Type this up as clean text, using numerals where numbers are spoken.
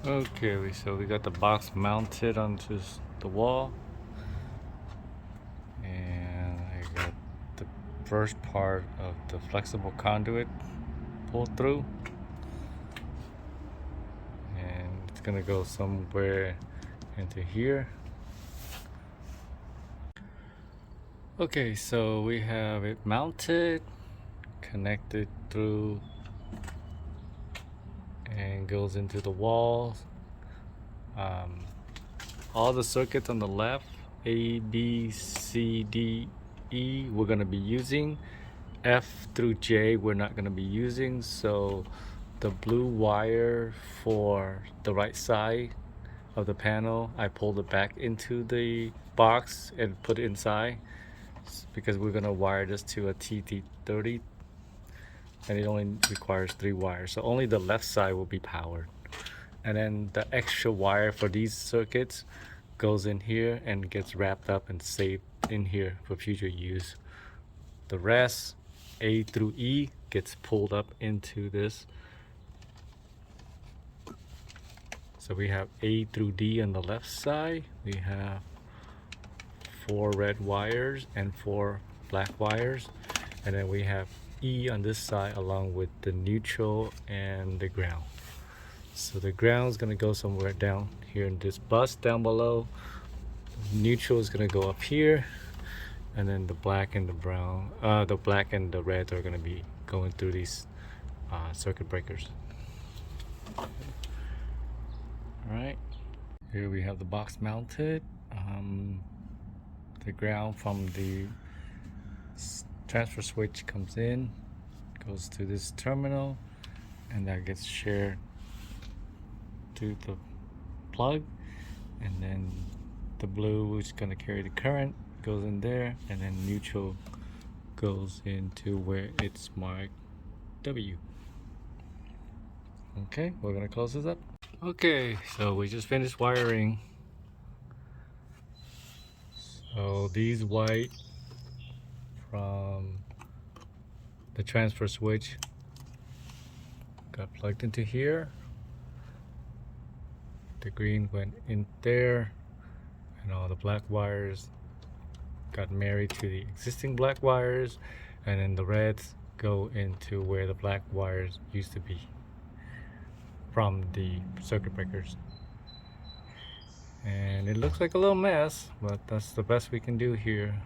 Okay, so we got the box mounted onto the wall, and I got the first part of the flexible conduit pulled through, and it's gonna go somewhere into here. Okay, so we have it mounted, connected through, and goes into the walls. All the circuits on the left, A, B, C, D, E, we're gonna be using. F through J, we're not gonna be using. So the blue wire for the right side of the panel, I pulled it back into the box and put it inside because we're gonna wire this to a TT30, and it only requires 3 wires. So only the left side will be powered. And then the extra wire for these circuits goes in here and gets wrapped up and saved in here for future use. The rest, A through E, gets pulled up into this. So we have A through D on the left side. We have 4 red wires and 4 black wires. And then we have E on this side along with the neutral and the ground. So the ground is going to go somewhere down here in this bus down below. Neutral is going to go up here, and then the black and the brown, the black and the red are going to be going through these circuit breakers. All right, here we have the box mounted. The ground from the transfer switch comes in, goes to this terminal, and that gets shared to the plug, and then the blue is going to carry the current, goes in there, and then neutral goes into where it's marked W. Okay, we're going to close this up. Okay, so we just finished wiring. So these white from the transfer switch got plugged into here. The green went in there, and all the black wires got married to the existing black wires, and then the reds go into where the black wires used to be from the circuit breakers. And it looks like a little mess, but that's the best we can do here.